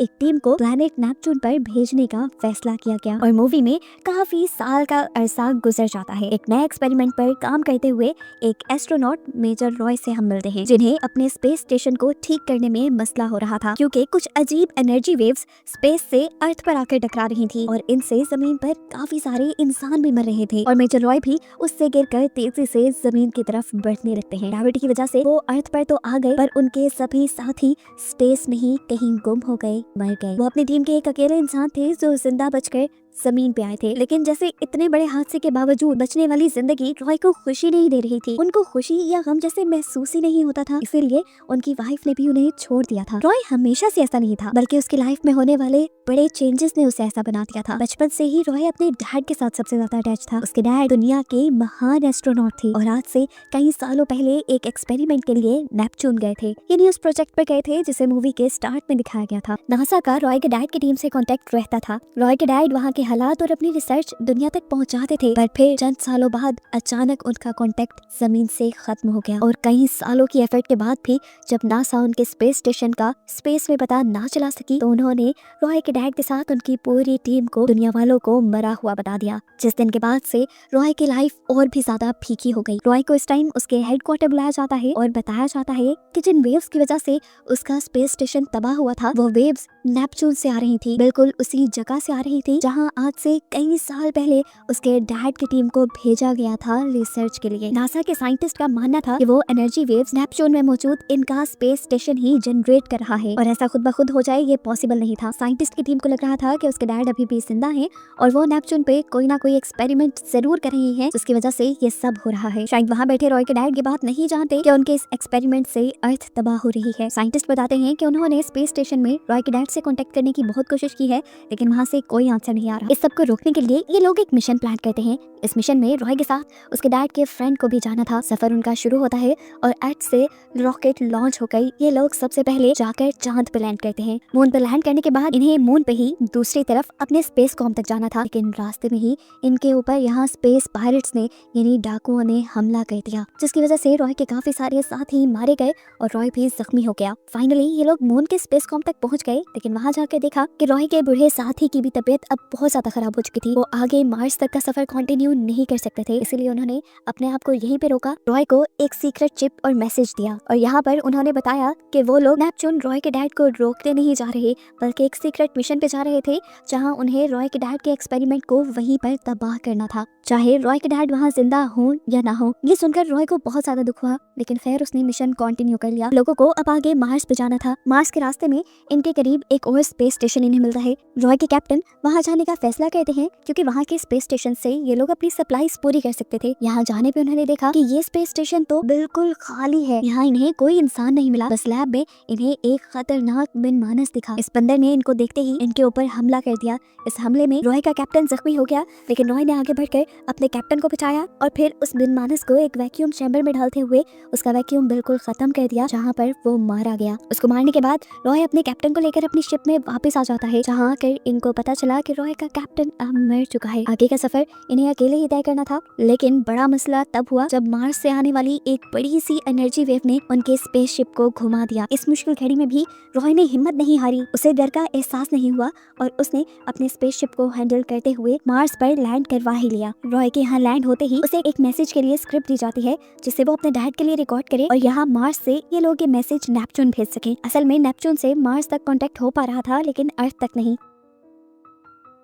एक टीम को planet Neptune पर भेजने का फैसला किया गया और मूवी में काफी साल का अरसा गुजर जाता है। एक नए एक्सपेरिमेंट पर काम करते हुए एक एस्ट्रोनॉट मेजर रॉय से हम मिलते हैं, जिन्हें अपने स्पेस स्टेशन को ठीक करने में मसला हो रहा था क्योंकि कुछ अजीब एनर्जी वेव्स स्पेस से अर्थ पर आकर टकरा रही थी और इनसे जमीन पर काफी सारे इंसान भी मर रहे थे और मेजर रॉय भी उससे गिरकर तेजी से जमीन की तरफ बढ़ने लगते हैं। ग्रेविटी की वजह से वो अर्थ पर तो आ गए पर उनके सभी साथी स्पेस में ही कहीं गुम हो गए, मर गए। वो अपनी टीम के एक अकेले इंसान थे जो जिंदा बचकर जमीन पे आए थे, लेकिन जैसे इतने बड़े हादसे के बावजूद बचने वाली जिंदगी रॉय को खुशी नहीं दे रही थी। उनको खुशी या गम जैसे महसूस ही नहीं होता था, इसीलिए उनकी वाइफ ने भी उन्हें छोड़ दिया था। रॉय हमेशा से ऐसा नहीं था, बल्कि उसकी लाइफ में होने वाले बड़े चेंजेस ने उसे ऐसा बना दिया था। बचपन से ही रॉय अपने डैड के साथ सबसे ज्यादा अटैच था। उसके डैड दुनिया के महान एस्ट्रोनॉट थे और आज से कई सालों पहले एक एक्सपेरिमेंट के लिए नेपच्यून गए थे। यानी उस प्रोजेक्ट पर गए थे जिसे मूवी के स्टार्ट में दिखाया गया था। नासा का रॉय के डैड की टीम से कांटेक्ट रहता था। रॉय के डैड वहाँ के हालात और अपनी रिसर्च दुनिया तक पहुँचाते थे, पर फिर चंद सालों बाद अचानक उनका कांटेक्ट जमीन से खत्म हो गया और कई सालों की एफर्ट के बाद भी जब नासा उनके स्पेस स्टेशन का स्पेस में पता ना चला सकी तो उन्होंने रॉय के डैड के साथ उनकी पूरी टीम को दुनिया वालों को मरा हुआ बता दिया। जिस दिन के बाद से रॉय की लाइफ और भी ज्यादा फीकी हो गई। रॉय को इस टाइम उसके हेडक्वार्टर बुलाया जाता है और बताया जाता है कि जिन वेव्स की वजह से उसका स्पेस स्टेशन तबाह हुआ था वो वेव्स नेपच्यून से आ रही थी, बिल्कुल उसी जगह से आ रही थी जहां आज से कई साल पहले उसके डैड की टीम को भेजा गया था रिसर्च के लिए। नासा के साइंटिस्ट का मानना था कि वो एनर्जी वेव्स नेपच्यून में मौजूद इनका स्पेस स्टेशन ही जनरेट कर रहा है और ऐसा खुद ब खुद हो जाए ये पॉसिबल नहीं था। साइंटिस्ट की टीम को लग रहा था कि उसके डैड अभी भी जिंदा हैं और वो नेपच्यून पे कोई ना कोई एक्सपेरिमेंट जरूर कर रही है जिसकी वजह से ये सब हो रहा है। शायद वहाँ बैठे रॉय के डैड ये बात नहीं जानते कि उनके इस एक्सपेरिमेंट से अर्थ तबाह हो रही है। साइंटिस्ट बताते हैं कि उन्होंने स्पेस स्टेशन में रॉय के डैड से कांटेक्ट करने की बहुत कोशिश की है, लेकिन वहाँ से कोई आंसर नहीं आ रहा। इस सब को रोकने के लिए ये लोग एक मिशन प्लान करते हैं। इस मिशन में रॉय के साथ उसके डैड के फ्रेंड को भी जाना था। सफर उनका शुरू होता है और अर्थ से रॉकेट लॉन्च होकर ये लोग सबसे पहले जाकर चांद पे लैंड करते हैं। मून पे लैंड करने के बाद इन्हें मून पे ही दूसरी तरफ अपने स्पेस कॉम तक जाना था, लेकिन रास्ते में ही इनके ऊपर यहाँ स्पेस पायरेट्स ने यानी डाकुओं ने हमला कर दिया, जिसकी वजह से रॉय के काफी सारे साथी मारे गए और रॉय भी जख्मी हो गया। फाइनली ये लोग मून के स्पेस कॉम तक पहुंच गए, लेकिन वहां जाकर देखा कि रॉय के बूढ़े साथी की भी तबीयत अब बहुत ज्यादा खराब हो चुकी थी। वो आगे मार्स तक का सफर कंटिन्यू नहीं कर सकते थे, इसलिए उन्होंने अपने आप को यहीं पे रोका। रॉय को एक सीक्रेट चिप और मैसेज दिया और यहाँ पर उन्होंने बताया कि वो लोग नेपच्यून रॉय के डैड को रोकने नहीं जा रहे, बल्कि एक सीक्रेट मिशन पे जा रहे थे जहाँ उन्हें रॉय के डैड के एक्सपेरिमेंट को वहीं पर तबाह करना था, चाहे रॉय के डैड वहाँ जिंदा हो या ना हो। ये सुनकर रॉय को बहुत ज्यादा दुख हुआ, लेकिन फिर उसने मिशन कंटिन्यू कर लिया। लोगों को अब आगे मार्स पे जाना था। मार्स के रास्ते में इनके करीब एक और स्पेस स्टेशन इन्हें मिलता है। रॉय के कैप्टन वहाँ जाने का फैसला करते हैं क्योंकि वहाँ के स्पेस स्टेशन से ये लोग अपनी सप्लाईज पूरी कर सकते थे। यहाँ जाने पे उन्होंने देखा कि ये स्पेस स्टेशन तो बिल्कुल खाली है। यहाँ इन्हें कोई इंसान नहीं मिला, बस लैब में इन्हें एक खतरनाक मनमानस दिखा। इस बंदर ने इनको देखते ही इनके ऊपर हमला कर दिया। इस हमले में रॉय का कैप्टन जख्मी हो गया, लेकिन रॉय ने आगे बढ़कर अपने कैप्टन को बचाया और फिर उस मनमानस को एक वैक्यूम चैम्बर में डालते हुए उसका वैक्यूम बिल्कुल खत्म कर दिया, जहाँ पर वो मारा गया। उसको मारने के बाद रॉय अपने कैप्टन को लेकर अपनी शिप में वापस आ जाता है, जहाँ आकर इनको पता चला कि रॉय का कैप्टन अब मर चुका है। आगे का सफर इन्हें अकेले ही तय करना था, लेकिन बड़ा मसला तब हुआ जब मार्स से आने वाली एक बड़ी सी एनर्जी वेव ने उनके स्पेसशिप को घुमा दिया। इस मुश्किल घड़ी में भी रॉय ने हिम्मत नहीं हारी, उसे डर का एहसास नहीं हुआ और उसने अपने स्पेसशिप को हैंडल करते हुए मार्स पर लैंड करवा ही लिया। रॉय के यहाँ लैंड होते ही उसे एक मैसेज के लिए स्क्रिप्ट दी जाती है जिसे वो अपने डैड के लिए रिकॉर्ड करे और यहाँ मार्स से ये लोग ये मैसेज नेपच्यून भेज सके। असल में नेपच्यून से मार्स तक कांटेक्ट हो पा रहा था, लेकिन अर्थ तक नहीं।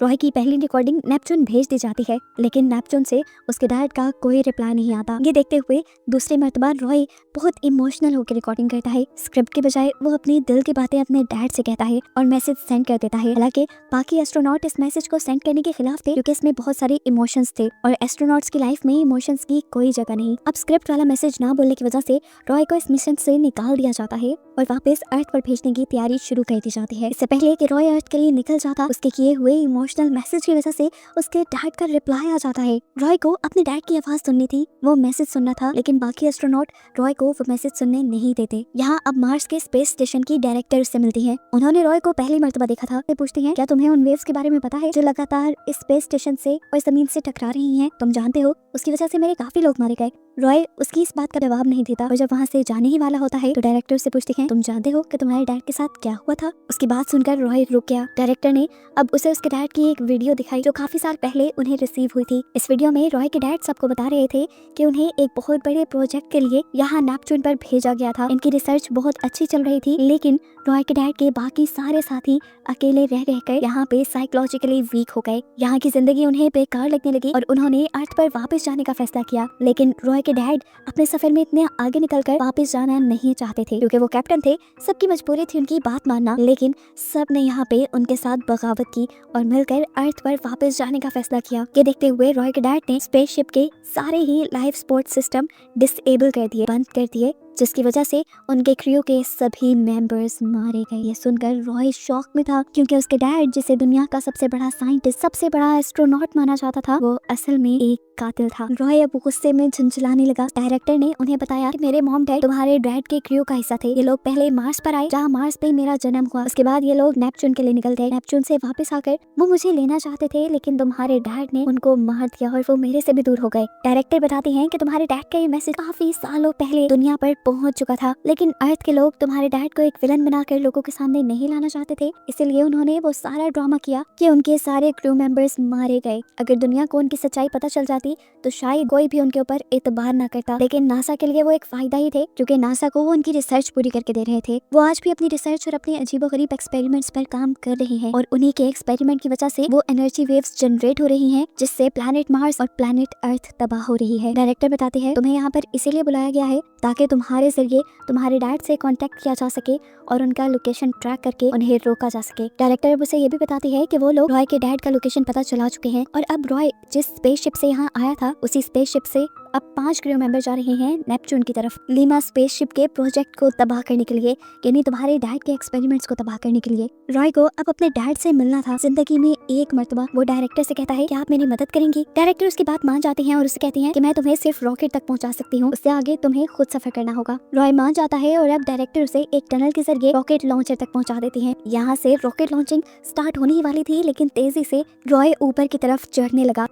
रॉय की पहली रिकॉर्डिंग नेपच्यून भेज दी जाती है, लेकिन नेपच्यून से उसके डैड का कोई रिप्लाई नहीं आता। ये देखते हुए दूसरी मर्तबा रॉय बहुत इमोशनल होकर रिकॉर्डिंग करता है। स्क्रिप्ट के बजाय वो अपनी दिल की बातें अपने डैड से कहता है और मैसेज सेंड कर देता है। हालांकि बाकी एस्ट्रोनॉट इस मैसेज को सेंड करने के खिलाफ थे क्योंकि इसमें बहुत सारे इमोशंस थे और एस्ट्रोनॉट्स की लाइफ में इमोशंस की कोई जगह नहीं। अब स्क्रिप्ट वाला मैसेज ना बोलने की वजह से रॉय को इस मिशन से निकाल दिया जाता है और वापस अर्थ पर भेजने की तैयारी शुरू कर दी जाती है। इससे पहले कि रॉय अर्थ के लिए निकल जाता, उसके किए हुए इमोशनल मैसेज की वजह से उसके डैड का रिप्लाई आ जाता है। रॉय को अपने डैड की आवाज सुननी थी, वो मैसेज सुनना था, लेकिन बाकी एस्ट्रोनॉट रॉय को वो मैसेज सुनने नहीं देते। यहाँ अब मार्स के स्पेस स्टेशन की डायरेक्टर से मिलती है। उन्होंने रॉय को पहली मर्तबा देखा था। वे पूछती हैं, क्या तुम्हें उन वेव्स के बारे में पता है जो लगातार इस स्पेस स्टेशन से और जमीन से टकरा रही हैं? तुम जानते हो उसकी वजह से मेरे काफी लोग मारे गए। रॉय उसकी इस बात का जवाब नहीं देता और जब वहाँ से जाने ही वाला होता है तो डायरेक्टर से पूछते हैं, तुम जानते हो कि तुम्हारे डैड के साथ क्या हुआ था? उसकी बात सुनकर रॉय रुक गया। डायरेक्टर ने अब उसे उसके डैड की एक वीडियो दिखाई जो काफी साल पहले उन्हें रिसीव हुई थी। इस वीडियो में रॉय के डैड सबको बता रहे थे कि उन्हें एक बहुत बड़े प्रोजेक्ट के लिए यहाँ नेपच्यून पर भेजा गया था। इनकी रिसर्च बहुत अच्छी चल रही थी, लेकिन रॉय के डैड के बाकी सारे साथी अकेले रह रहकर यहाँ पे साइकोलॉजिकली वीक हो गए। यहाँ की जिंदगी उन्हें बेकार लगने लगी और उन्होंने अर्थ पर वापस जाने का फैसला किया। लेकिन रॉय के डैड अपने सफर में इतने आगे निकलकर वापस जाना नहीं चाहते थे क्योंकि वो कैप्टन थे। सबकी मजबूरी थी उनकी बात मानना, लेकिन सब ने यहाँ पे उनके साथ बगावत की और मिलकर अर्थ पर वापस जाने का फैसला किया। ये देखते हुए रॉय के डैड ने स्पेसशिप के सारे ही लाइफ सपोर्ट सिस्टम डिसेबल कर दिए, बंद कर दिए, जिसकी वजह से उनके क्रू के सभी मेंबर्स मारे गए। ये सुनकर रॉय शॉक में था क्योंकि उसके डैड, जिसे दुनिया का सबसे बड़ा साइंटिस्ट, सबसे बड़ा एस्ट्रोनॉट माना जाता था, वो असल में एक कातिल था। रॉय अब गुस्से में झुंझलाने लगा। डायरेक्टर ने उन्हें बताया कि मेरे मॉम डैड तुम्हारे डैड के क्रू का हिस्सा थे। ये लोग पहले मार्स पर आए, जहाँ मार्स पे मेरा जन्म हुआ। उसके बाद ये लोग नेपच्यून के लिए निकल गए। नेपच्यून से वापस आकर वो मुझे लेना चाहते थे, लेकिन तुम्हारे डैड ने उनको मार दिया और वो मेरे से भी दूर हो गए। डायरेक्टर बताते हैं कि तुम्हारे डैड का ये मैसेज काफी सालों पहले दुनिया पर पहुंच चुका था, लेकिन अर्थ के लोग तुम्हारे डैड को एक विलन बनाकर लोगों के सामने नहीं लाना चाहते थे, इसलिए उन्होंने वो सारा ड्रामा किया कि उनके सारे क्रू मेंबर्स मारे गए। अगर दुनिया को उनकी सच्चाई पता चल जाती तो शायद कोई भी उनके ऊपर एतबार ना करता, लेकिन नासा के लिए वो एक फायदा ही थे, क्योंकि नासा को वो उनकी रिसर्च पूरी करके दे रहे थे। वो आज भी अपनी रिसर्च और अपने अजीबोगरीब एक्सपेरिमेंट्स पर काम कर रहे हैं और उन्हीं के एक्सपेरिमेंट की वजह से वो एनर्जी वेव्स जनरेट हो रही हैं, जिससे प्लैनेट मार्स और प्लैनेट अर्थ तबाह हो रही है। डायरेक्टर बताते हैं, तुम्हें यहाँ पर इसीलिए बुलाया गया है ताकि तुम्हारे जरिए तुम्हारे डैड से कांटेक्ट किया जा सके और उनका लोकेशन ट्रैक करके उन्हें रोका जा सके। डायरेक्टर अब उसे ये भी बताती है कि वो लोग रॉय के डैड का लोकेशन पता चला चुके हैं और अब रॉय जिस स्पेसशिप से यहाँ आया था उसी स्पेसशिप से अब 5 क्रू मेंबर जा रहे हैं नेपच्यून की तरफ, लीमा स्पेसशिप के प्रोजेक्ट को तबाह करने के लिए, यानी तुम्हारे डैड के एक्सपेरिमेंट्स को तबाह करने के लिए। रॉय को अब अपने डैड से मिलना था जिंदगी में एक मर्तबा। वो डायरेक्टर से कहता है कि आप मेरी मदद करेंगी। डायरेक्टर उसकी बात मान जाते हैं और उसे कहते हैं कि मैं तुम्हें सिर्फ रॉकेट तक पहुंचा सकती हूँ, उससे आगे तुम्हें खुद सफर करना होगा। रॉय मान जाता है और अब डायरेक्टर उसे एक टनल के जरिए रॉकेट लॉन्चर तक पहुंचा देते हैं। यहाँ से रॉकेट लॉन्चिंग स्टार्ट होने ही वाली थी, लेकिन तेजी से रॉय ऊपर की तरफ चढ़ने लगा।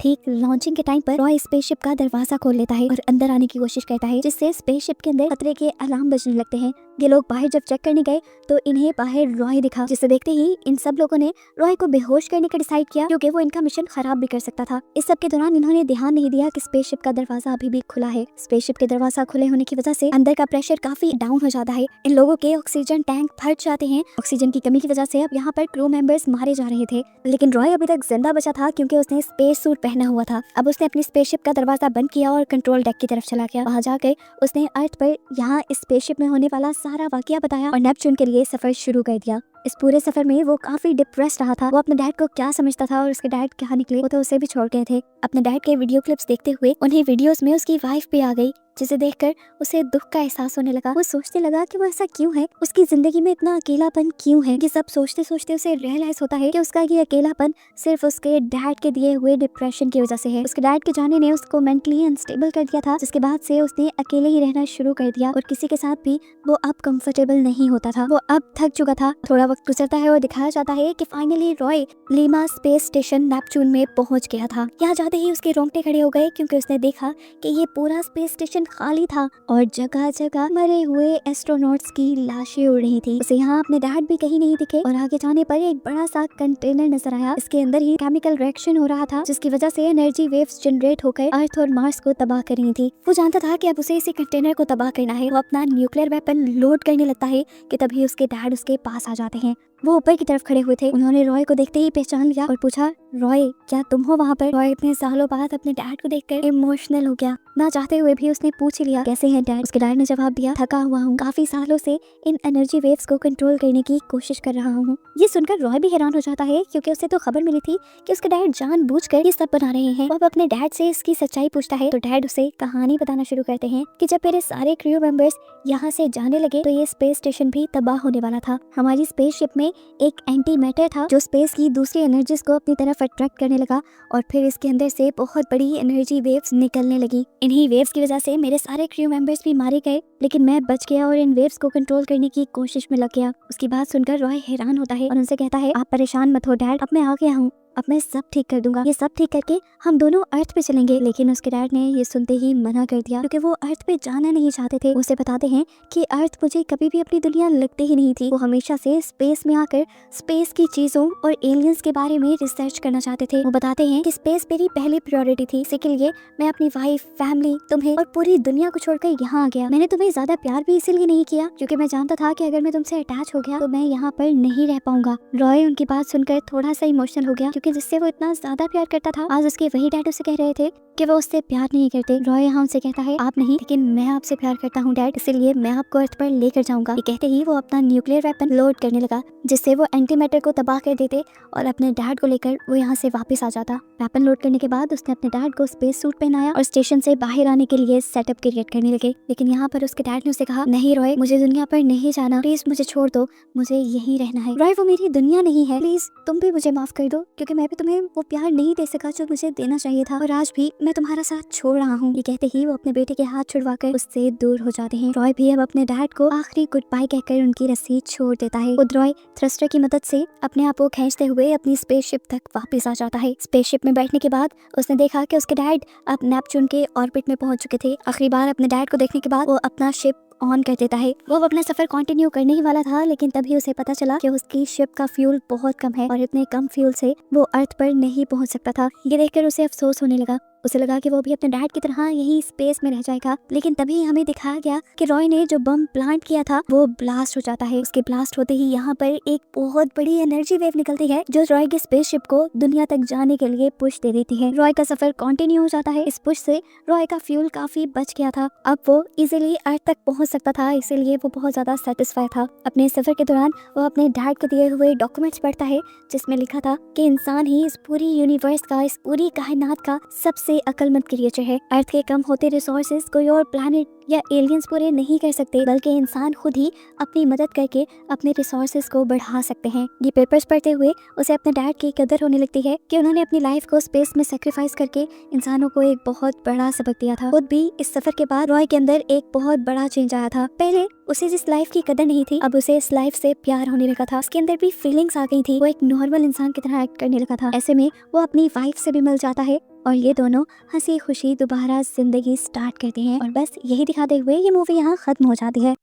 ठीक लॉन्चिंग के टाइम पर रॉय स्पेसशिप का दरवाजा खोल लेता है और अंदर आने की कोशिश करता है, जिससे स्पेसशिप के अंदर खतरे के अलार्म बजने लगते हैं। ये लोग बाहर जब चेक करने गए तो इन्हें बाहर रॉय दिखा, जिसे देखते ही इन सब लोगों ने रॉय को बेहोश करने का डिसाइड किया, क्योंकि वो इनका मिशन खराब भी कर सकता था। इस सब के दौरान इन्होंने ध्यान नहीं दिया कि स्पेसशिप का दरवाजा अभी भी खुला है। स्पेसशिप के दरवाजा खुले होने की वजह से अंदर का प्रेशर काफी डाउन हो जाता है। इन लोगों के ऑक्सीजन टैंक फट जाते हैं। ऑक्सीजन की कमी की वजह से अब यहाँ पर क्रू मेंबर्स मारे जा रहे थे, लेकिन रॉय अभी तक जिंदा बचा था क्योंकि उसने स्पेस सूट पहना हुआ था। अब उसने अपनी स्पेसशिप का दरवाजा बंद किया और कंट्रोल डेक की तरफ चला गया। वहां जाकर उसने अर्थ पर यहाँ इस स्पेसशिप में होने वाला सारा वाकया बताया और नेपच्यून के लिए सफर शुरू कर दिया। इस पूरे सफर में वो काफी डिप्रेस रहा था। वो अपने डैड को क्या समझता था और उसके डैड कहाँ निकले, वो तो उसे भी छोड़ गए थे। अपने डैड के वीडियो क्लिप्स देखते हुए उन्हें वीडियोस में उसकी वाइफ भी आ गई, जिसे देखकर उसे दुख का एहसास होने लगा। वो सोचने लगा कि वो ऐसा क्यों है, उसकी जिंदगी में इतना अकेलापन क्यों है। ये सब सोचते सोचते उसे रियलाइज होता है कि उसका ये अकेलापन सिर्फ उसके डैड के दिए हुए डिप्रेशन की वजह से है। उसके डैड के जाने ने उसको मेंटली अनस्टेबल कर दिया था, जिसके बाद से उसने अकेले ही रहना शुरू कर दिया और किसी के साथ भी वो अब कंफर्टेबल नहीं होता था। वो अब थक चुका था। थोड़ा वक्त गुजरता है और दिखाया जाता है कि finally Roy Lima space station Neptune में पहुंच गया था। यहाँ जाते ही उसके रोंगटे खड़े हो गए, क्योंकि उसने देखा कि ये पूरा स्पेस स्टेशन खाली था और जगह जगह मरे हुए एस्ट्रोनॉट्स की लाशें उड़ रही थी। उसे यहाँ अपने डैड भी कहीं नहीं दिखे और आगे जाने पर एक बड़ा सा कंटेनर नजर आया। इसके अंदर ही केमिकल रिएक्शन हो रहा था, जिसकी वजह से एनर्जी वेव्स जनरेट होकर अर्थ और मार्स को तबाह कर रही थी। वो जानता था कि अब उसे इसी कंटेनर को तबाह करना है। वो अपना न्यूक्लियर वेपन लोड करने लगता है कि तभी उसके डैड उसके पास आ जाते हैं। वो ऊपर की तरफ खड़े हुए थे। उन्होंने रॉय को देखते ही पहचान लिया और पूछा, रॉय क्या तुम हो वहाँ पर? रॉय इतने सालों बाद अपने डैड को देखकर इमोशनल हो गया। ना चाहते हुए भी उसने पूछ लिया, कैसे हैं डैड? उसके डैड ने जवाब दिया, थका हुआ हूँ, काफी सालों से इन एनर्जी वेव्स को कंट्रोल करने की कोशिश कर रहा हूँ। ये सुनकर रॉय भी हैरान हो जाता है, क्योंकि उसे तो खबर मिली थी कि उसके डैड जानबूझकर ये सब बना रहे हैं। वो अब अपने डैड से इसकी सच्चाई पूछता है तो डैड उसे कहानी बताना शुरू करते हैं कि जब मेरे सारे क्रू मेंबर्स यहाँ से जाने लगे तो ये स्पेस स्टेशन भी तबाह होने वाला था। हमारी स्पेसशिप में एक एंटी मैटर था जो स्पेस की दूसरी एनर्जीज को अपनी तरफ अट्रैक्ट करने लगा और फिर इसके अंदर से बहुत बड़ी एनर्जी वेव्स निकलने लगी। इन्हीं वेव्स की वजह से मेरे सारे क्रू मेंबर्स भी मारे गए, लेकिन मैं बच गया और इन वेव्स को कंट्रोल करने की कोशिश में लग गया। उसकी बात सुनकर रॉय हैरान होता है और उनसे कहता है, आप परेशान मत हो डैड, अब मैं आ गया हूँ। अब मैं सब ठीक कर दूंगा, ये सब ठीक करके हम दोनों अर्थ पे चलेंगे। लेकिन उसके डैड ने ये सुनते ही मना कर दिया क्योंकि वो अर्थ पे जाना नहीं चाहते थे। उसे बताते हैं कि अर्थ मुझे कभी भी अपनी दुनिया लगती ही नहीं थी। वो हमेशा से स्पेस में आकर स्पेस की चीजों और एलियंस के बारे में रिसर्च करना चाहते थे। वो बताते हैं कि स्पेस मेरी पहली प्रायोरिटी थी, इसी के लिए मैं अपनी वाइफ, फैमिली, तुम्हें और पूरी दुनिया को छोड़कर यहाँ आ गया। मैंने तुम्हें ज्यादा प्यार भी इसीलिए नहीं किया क्योंकि मैं जानता था कि अगर मैं तुमसे अटैच हो गया तो मैं यहाँ पर नहीं रह पाऊंगा। रॉय उनकी बात सुनकर थोड़ा सा इमोशनल हो गया क्योंकि जिससे वो इतना ज्यादा प्यार करता था, आज उसके वही डैड उसे कह रहे थे कि वो उससे प्यार नहीं करते। रॉय यहाँ उनसे कहता है, आप नहीं, लेकिन मैं आपसे प्यार करता हूँ डैड, इसीलिए मैं आपको अर्थ पर लेकर जाऊंगा। ये कहते ही वो अपना न्यूक्लियर वेपन लोड करने लगा जिससे वो एंटी मैटर को तबाह कर देते और अपने डैड को लेकर वो यहाँ से वापस आ जाता। वेपन लोड करने के बाद उसने अपने डैड को स्पेस सूट पहनाया और स्टेशन से बाहर आने के लिए सेटअप क्रिएट करने लगे। लेकिन यहाँ पर उसके डैड ने उसे कहा, नहीं रॉय, मुझे दुनिया पर नहीं जाना, प्लीज मुझे छोड़ दो, मुझे यहीं रहना है। रॉय, वो मेरी दुनिया नहीं है, प्लीज तुम भी मुझे माफ कर दो क्योंकि मैं भी तुम्हें वो प्यार नहीं दे सका जो मुझे देना चाहिए था, और आज भी मैं तुम्हारा साथ छोड़ रहा हूँ। ये कहते ही वो अपने बेटे के हाथ छुड़वाकर उससे दूर हो जाते हैं। रॉय भी अब अपने डैड को आखिरी गुड बाय कहकर उनकी रस्सी छोड़ देता है। खुद रॉय थ्रस्टर की मदद से अपने आप को खींचते हुए अपनी स्पेसशिप तक वापस आ जाता है। स्पेसशिप में बैठने के बाद उसने देखा कि उसके डैड अब नेपच्यून के ऑर्बिट में पहुंच चुके थे। आखिरी बार अपने डैड को देखने के बाद वो अपना शिप ऑन कर देता है। वो अपना सफर कंटिन्यू करने ही वाला था, लेकिन तभी उसे पता चला कि उसकी शिप का फ्यूल बहुत कम है और इतने कम फ्यूल से वो अर्थ पर नहीं पहुंच सकता था। ये देखकर उसे अफसोस होने लगा। उसे लगा कि वो भी अपने डैड की तरह यही स्पेस में रह जाएगा। लेकिन तभी हमें दिखाया गया कि रॉय ने जो बम प्लांट किया था वो ब्लास्ट हो जाता है। उसके ब्लास्ट होते ही यहाँ पर एक बहुत बड़ी एनर्जी वेव निकलती है जो रॉय की स्पेसशिप को दुनिया तक जाने के लिए पुश दे देती है। रॉय का सफर कंटिन्यू हो जाता है। इस पुश से रॉय का फ्यूल काफी बच गया था। अब वो इजीली अर्थ तक पहुंच सकता था, इसीलिए वो बहुत ज्यादा सेटिस्फाई था। अपने सफर के दौरान वो अपने डैड को दिए हुए डॉक्यूमेंट्स पढ़ता है जिसमें लिखा था कि इंसान ही इस पूरी यूनिवर्स का, इस पूरी कायनात का सबसे अक्लमंद क्रिएचर है। अर्थ के कम होते रिसोर्सेज कोई और प्लैनेट या एलियंस पूरे नहीं कर सकते, बल्कि इंसान खुद ही अपनी मदद करके अपने रिसोर्सेज को बढ़ा सकते हैं। ये पेपर्स पढ़ते हुए उसे अपने डैड की कदर होने लगती है कि उन्होंने अपनी लाइफ को स्पेस में सेक्रीफाइस करके इंसानों को एक बहुत बड़ा सबक दिया था। खुद भी इस सफर के बाद रॉय के अंदर एक बहुत बड़ा चेंज आया था। पहले उसे जिस लाइफ की कदर नहीं थी, अब उसे इस लाइफ से प्यार होने लगा था। उसके अंदर भी फीलिंग्स आ गई थी। वो एक नॉर्मल इंसान की तरह एक्ट करने लगा था। ऐसे में वो अपनी वाइफ से भी मिल जाता है और ये दोनों हंसी खुशी दोबारा जिंदगी स्टार्ट करते हैं। और बस यही दिखाते हुए ये मूवी यहाँ खत्म हो जाती है।